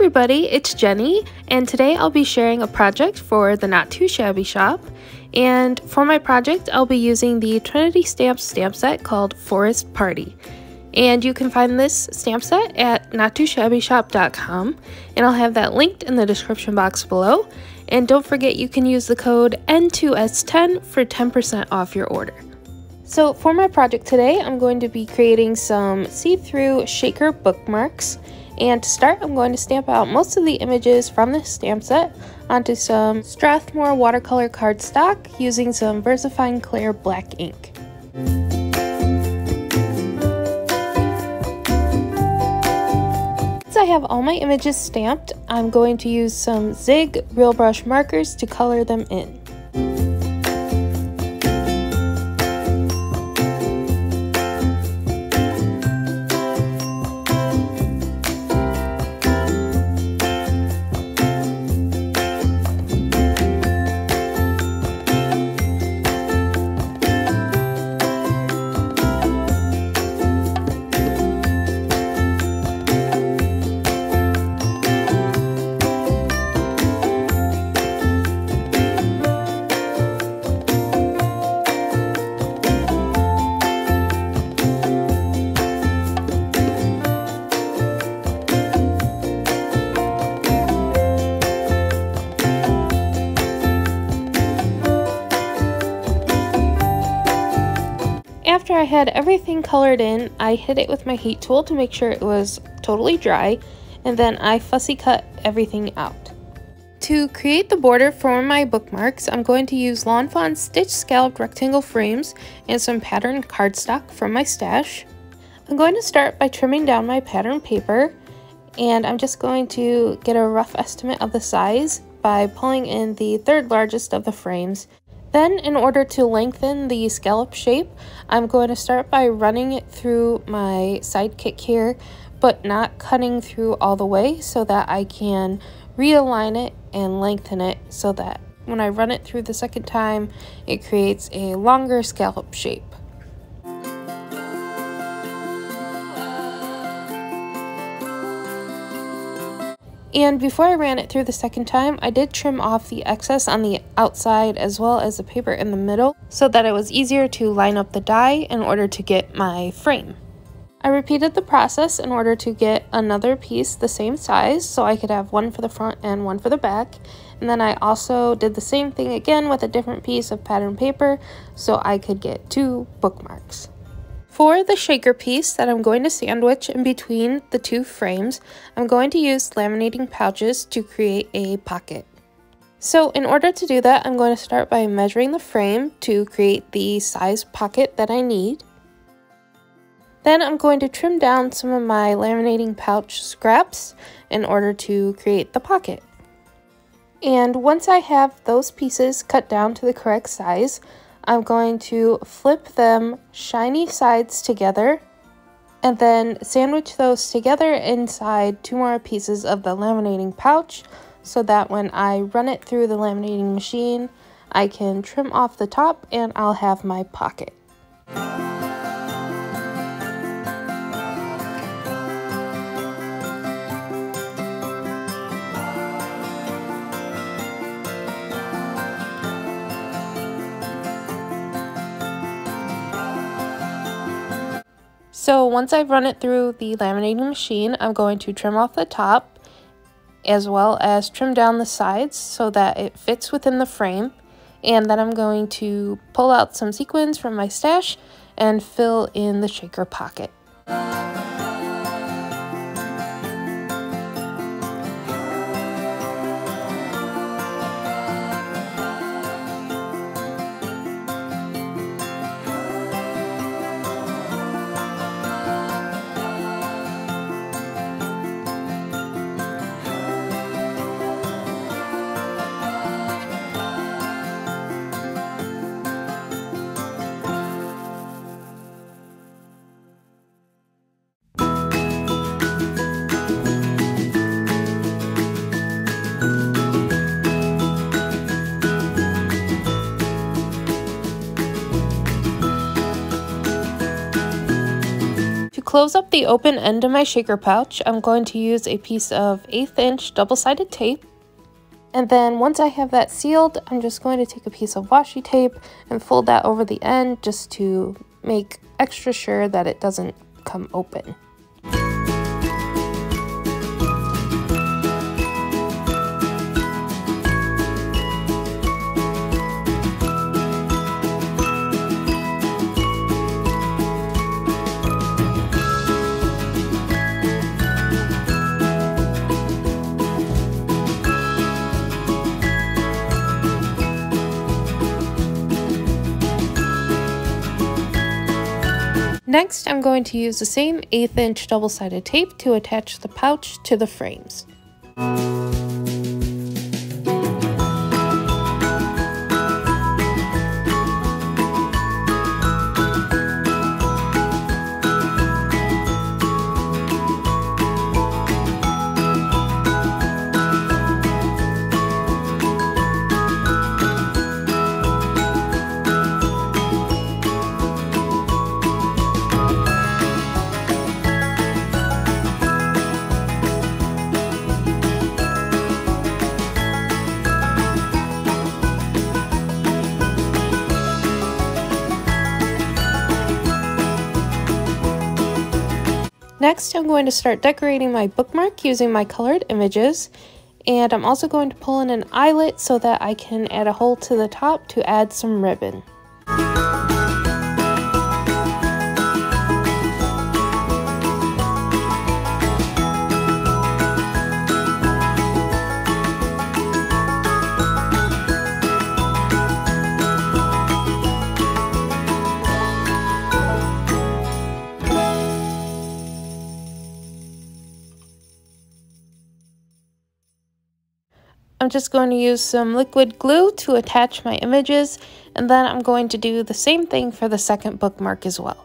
everybody, it's Jenny, and today I'll be sharing a project for the Not Too Shabby shop. And for my project, I'll be using the Trinity stamp set called Forest Party. And you can find this stamp set at nottoshabbyshop.com, and I'll have that linked in the description box below. And don't forget you can use the code N2S10 for 10% off your order. So for my project today, I'm going to be creating some see-through shaker bookmarks. And to start, I'm going to stamp out most of the images from this stamp set onto some Strathmore watercolor cardstock using some VersaFine Clear black ink. Once I have all my images stamped, I'm going to use some Zig Real Brush markers to color them in. After I had everything colored in, I hit it with my heat tool to make sure it was totally dry, and then I fussy cut everything out. To create the border for my bookmarks, I'm going to use Lawn Fawn stitch scalloped rectangle frames and some patterned cardstock from my stash. I'm going to start by trimming down my pattern paper, and I'm just going to get a rough estimate of the size by pulling in the third largest of the frames. Then, in order to lengthen the scallop shape, I'm going to start by running it through my sidekick here, but not cutting through all the way so that I can realign it and lengthen it so that when I run it through the second time, it creates a longer scallop shape. And before I ran it through the second time, I did trim off the excess on the outside as well as the paper in the middle so that it was easier to line up the die in order to get my frame. I repeated the process in order to get another piece the same size so I could have one for the front and one for the back. And then I also did the same thing again with a different piece of pattern paper so I could get 2 bookmarks. For the shaker piece that I'm going to sandwich in between the 2 frames, I'm going to use laminating pouches to create a pocket. So in order to do that, I'm going to start by measuring the frame to create the size pocket that I need. Then I'm going to trim down some of my laminating pouch scraps in order to create the pocket. And once I have those pieces cut down to the correct size, I'm going to flip them shiny sides together and then sandwich those together inside 2 more pieces of the laminating pouch so that when I run it through the laminating machine, I can trim off the top and I'll have my pocket. So once I've run it through the laminating machine, I'm going to trim off the top as well as trim down the sides so that it fits within the frame. And then I'm going to pull out some sequins from my stash and fill in the shaker pocket. close up the open end of my shaker pouch, I'm going to use a piece of 1/8 inch double-sided tape. And then once I have that sealed, I'm just going to take a piece of washi tape and fold that over the end just to make extra sure that it doesn't come open. Next, I'm going to use the same 1/8 inch double-sided tape to attach the pouch to the frames. Next, I'm going to start decorating my bookmark using my colored images, and I'm also going to pull in an eyelet so that I can add a hole to the top to add some ribbon. I'm just going to use some liquid glue to attach my images, and then I'm going to do the same thing for the second bookmark as well.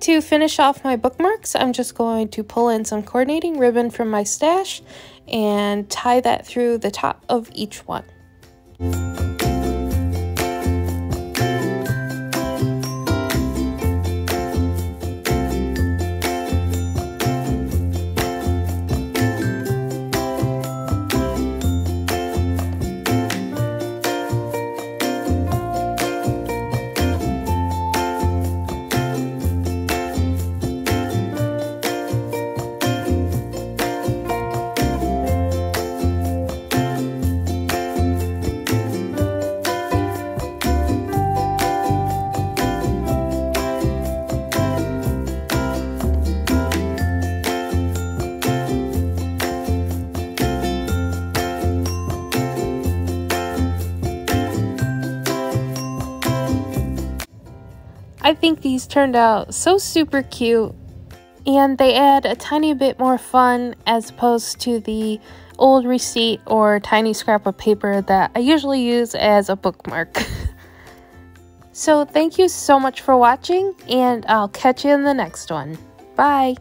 To finish off my bookmarks, I'm just going to pull in some coordinating ribbon from my stash and tie that through the top of each one. I think these turned out so super cute, and they add a tiny bit more fun as opposed to the old receipt or tiny scrap of paper that I usually use as a bookmark. So thank you so much for watching, and I'll catch you in the next one. Bye!